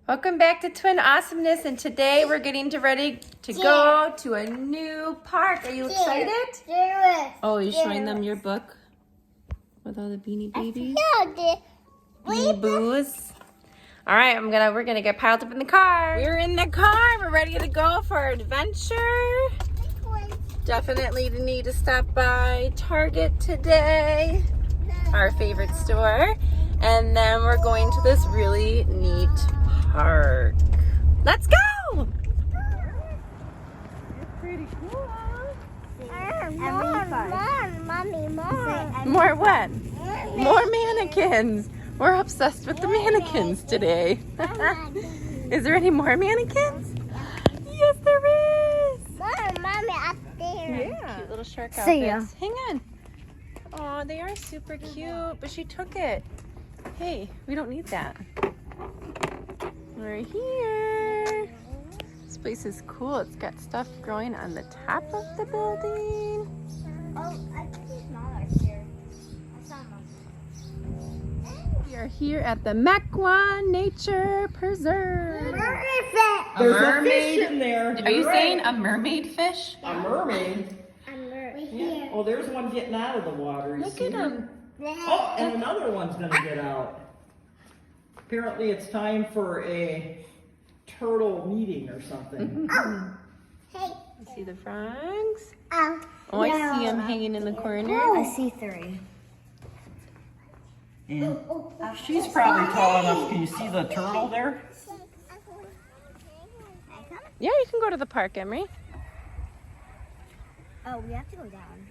Welcome back to Twin Awesomeness, and today we're getting ready to go to a new park. Are you excited? Oh, you're showing them your book with all the Beanie Babies? Beanie Boos. All right, we're gonna get piled up in the car. We're in the car. We're ready to go for our adventure. Definitely need to stop by Target today, our favorite store, and then we're going to this really neat park. Let's go! It's pretty cool. More what? More mannequins. We're obsessed with the mannequins today. Is there any more mannequins? Yes, there is. Mommy, up there. Yeah. Cute little shark outfits. Hang on. Oh, they are super cute, but she took it. Hey, we don't need that. We're here. This place is cool. It's got stuff growing on the top of the building. Oh, I think it's smaller here. I saw them. We are here at the Mequon Nature Preserve. There's a fish in there. Are you saying a mermaid fish? A mermaid? Here. Oh, there's one getting out of the water. Look at him. Oh, and another one's gonna get out. Apparently it's time for a turtle meeting or something. Hey. See the frogs? Oh. Oh, I see them hanging in the corner. I see 3. And she's probably tall enough. Can you see the turtle there? Yeah, you can go to the park, Emery. Oh, we have to go down.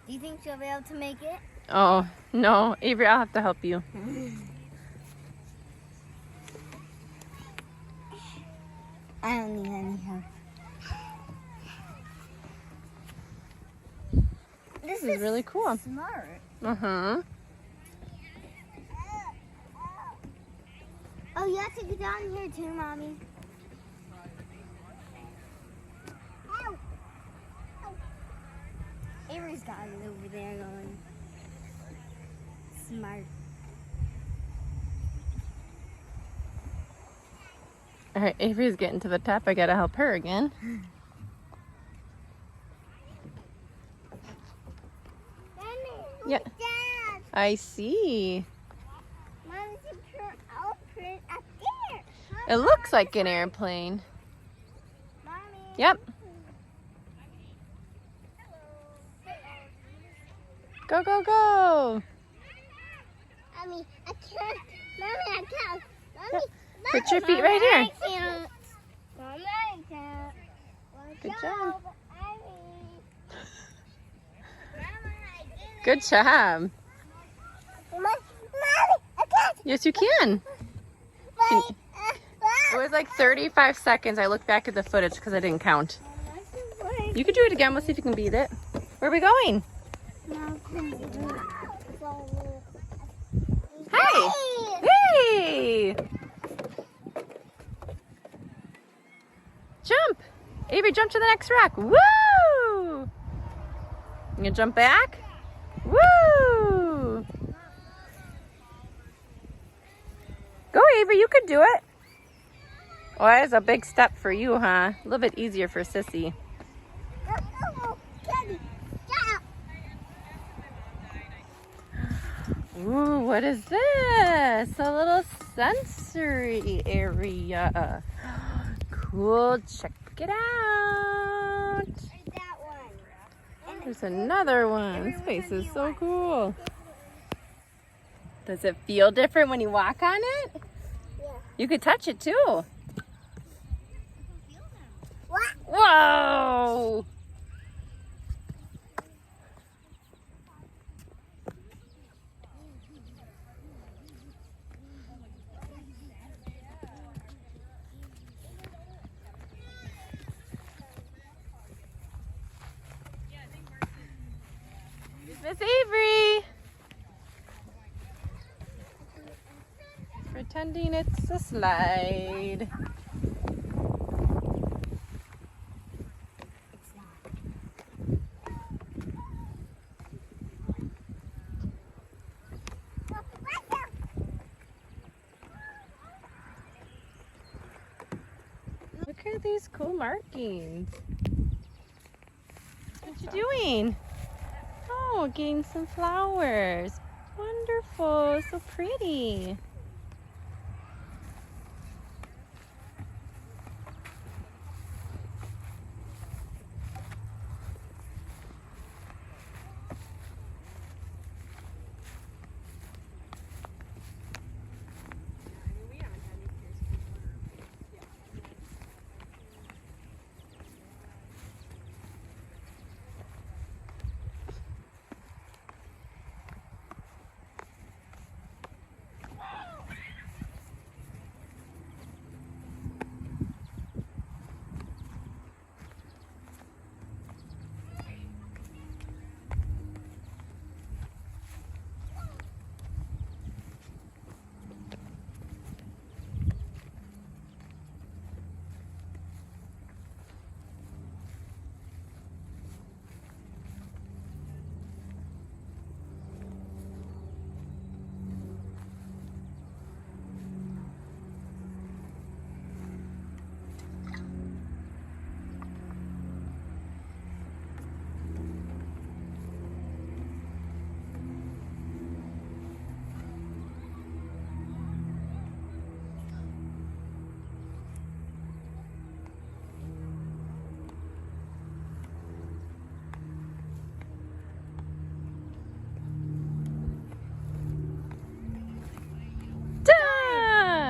Do you think she'll be able to make it? Oh, no. Avery, I'll have to help you. I don't need any help. This is really cool. Smart. Uh-huh. Oh, you have to go down here too, Mommy. Avery's got it over there going. Smart. All right, Avery's getting to the top. I gotta help her again. Yeah. I see. Mommy's a airplane up there. It looks like an airplane. Mommy. Yep. Go, go, go. Mommy, I can't. Mommy, I can't. Mommy, Put your feet right here. I can't. Mommy, I can't. Good job. Mommy, Good job. Mommy, I can't. Yes, you can. It was like 35 seconds. I looked back at the footage because I didn't count. You could do it again. We'll see if you can beat it. Where are we going? Hey! Hey! Jump! Avery, jump to the next rock. Woo! You gonna jump back? Woo! Go, Avery, you could do it. Oh, that is a big step for you, huh? A little bit easier for Sissy. Ooh, what is this? A little sensory area. Cool, check it out. That one. There's another one. This place is so cool. Does it feel different when you walk on it? Yeah. You could touch it too. What? Whoa! Miss Avery! Pretending it's a slide. Look at these cool markings. What you doing? Oh, getting some flowers. Wonderful, so pretty.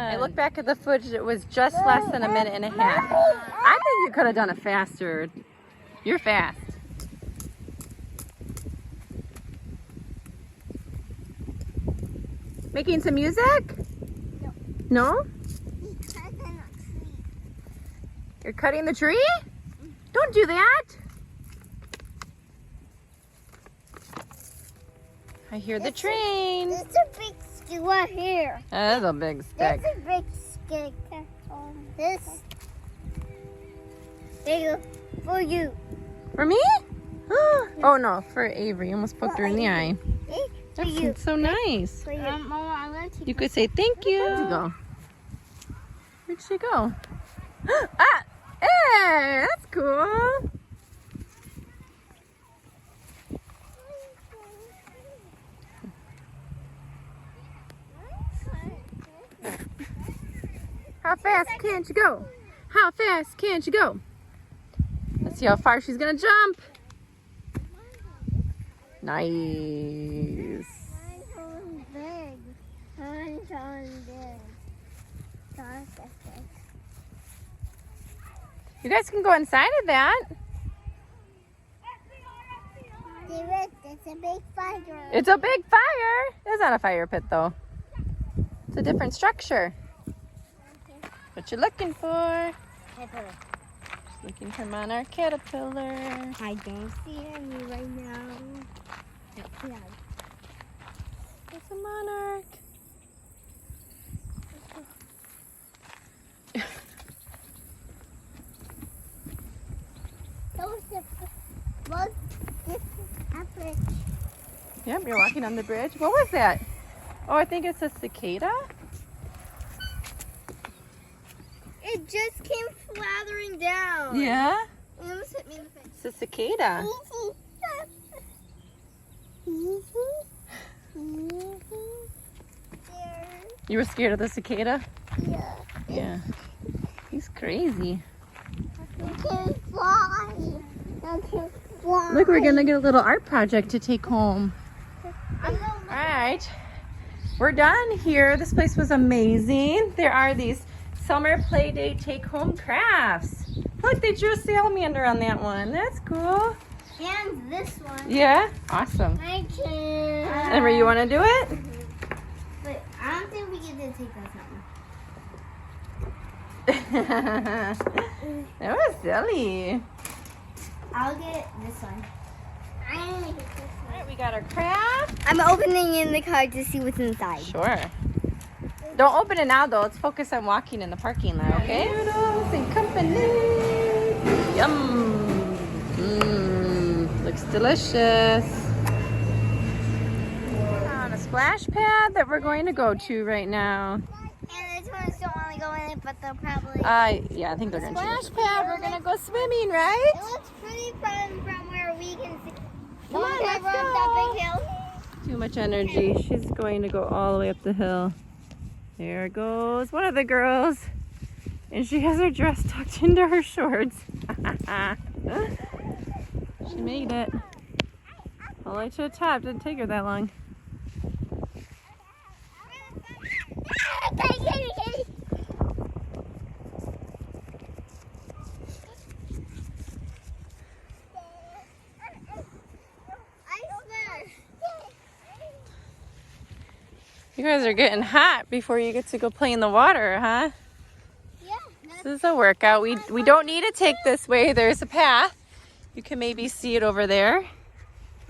I look back at the footage, it was just less than a minute and a half. I think you could have done it faster. You're fast. Making some music? No? You're cutting the tree? Don't do that. I hear the train. It's a big stick right here. That is a big stick. That's a big stick. This big for you. For me? Oh no, for Avery. You almost poked her in the eye. For That's you. so nice. For you. Mama, I'm going to You could say thank you. Where'd she go? Where'd she go? Ah! Hey! That's cool. How fast can she go? How fast can she go? Let's see how far she's gonna jump. Nice. Mine's big. Mine's big. You guys can go inside of that. It's a big fire. It's a big fire. It's not a fire pit though. It's a different structure. What you looking for? Caterpillar. Just looking for monarch caterpillar. I don't see any right now. Yeah. It's a monarch. This is a bridge. Yep, you're walking on the bridge. What was that? Oh, I think it's a cicada. It just came flathering down. Yeah? It almost hit me in the face. It's a cicada. You were scared of the cicada? Yeah. Yeah. He's crazy. You can fly. You can fly. Look, we're gonna get a little art project to take home. I'm All right, we're done here. This place was amazing. There are these summer play day take home crafts. Look, they drew a salamander on that one. That's cool. And this one. Yeah, awesome. I can. Ever you want to do it? But I don't think we get to take that something. That was silly. I'll get this one. I'm gonna get this one. All right, we got our craft. I'm opening in the car to see what's inside. Sure. Don't open it now, though. Let's focus on walking in the parking lot, okay? Noodles and company. Yum. Mmm. Looks delicious. On a splash pad that we're going to go to right now. And the tourists don't want to go in it, but they'll probably... Yeah, I think they're going to Splash choose it. pad, We're going to go swimming, right? It looks pretty from where we can see. Come on, let's go. Up that big hill. Too much energy. She's going to go all the way up the hill. There goes one of the girls. And she has her dress tucked into her shorts. She made it. All the way to the top. Didn't take her that long. You guys are getting hot before you get to go play in the water, huh? Yeah. This is a workout. We don't need to take this way. There's a path. You can maybe see it over there.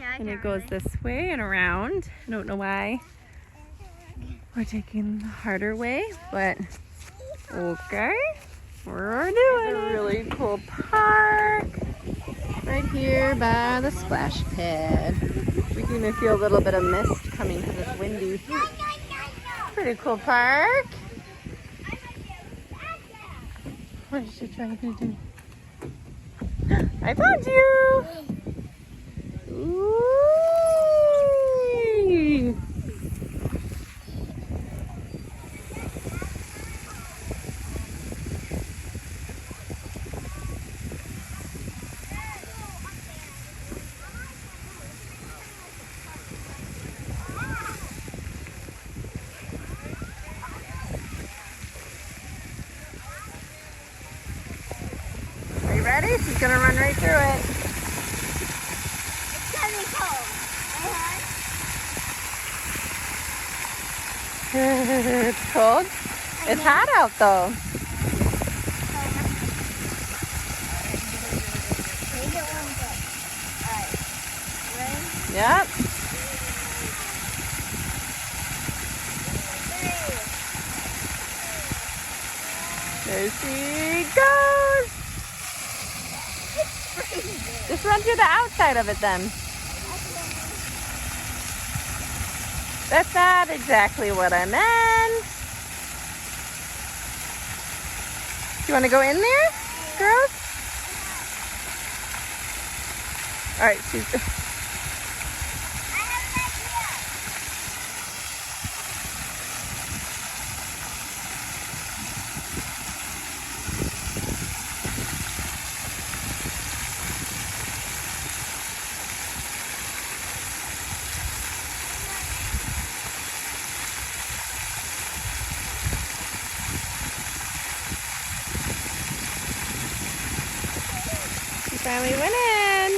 Yeah, And it goes this way and around. I don't know why we're taking the harder way, but okay. We're doing a really cool park right here by the splash pad. We can even feel a little bit of mist coming because it's windy. Pretty cool park. What is she trying to do? I found you! Ooh. Are you ready? She's gonna run right through it. It's gonna be cold. It's cold. It's hot out though. Yep. There she goes. Just run through the outside of it then. That's not exactly what I meant. Do you want to go in there, girls? All right, she's... Finally went in.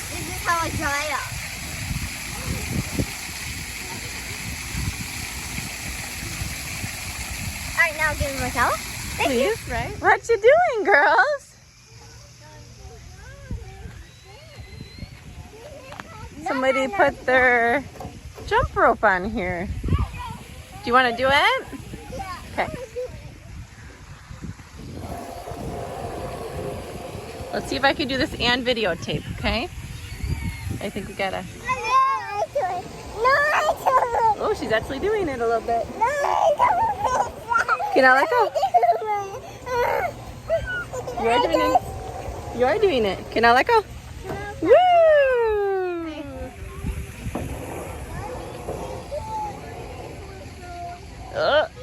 This is how I dry up. Alright, now give me my towel. Please, right? What you doing, girls? Somebody put their jump rope on here. Do you want to do it? Okay. Let's see if I can do this and videotape, okay? I think we gotta... Oh, she's actually doing it a little bit. Can I let go? You are doing it. You are doing it. Can I let go? Woo!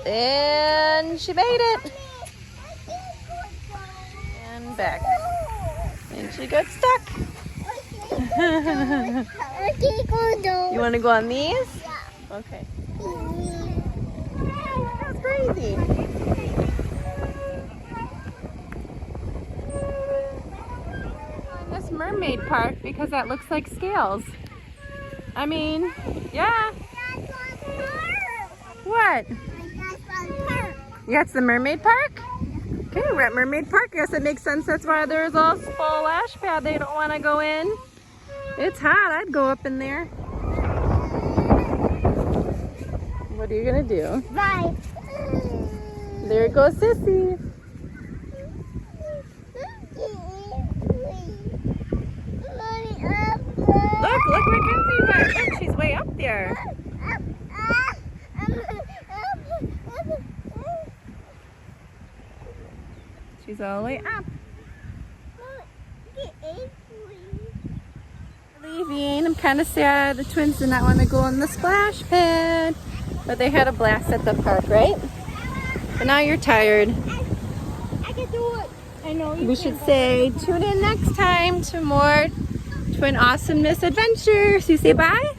And she made it. And back. And she got stuck. You want to go on these? Yeah. Okay. That's crazy. This mermaid park because that looks like scales. I mean, yeah. What? Yeah, it's the mermaid park? Okay, we're at Mermaid Park. Yes, it makes sense. That's why there's a splash pad they don't want to go in. It's hot. I'd go up in there. What are you going to do? Bye. There goes Sissy. Look where Kenzie went. Look, she's way up there. She's all the way up. Leaving. I'm kind of sad the twins did not want to go in the splash pad. But they had a blast at the park, right? But now you're tired. I can do it. I know you We should say tune in next time to more Twin Awesomeness adventures. You say bye?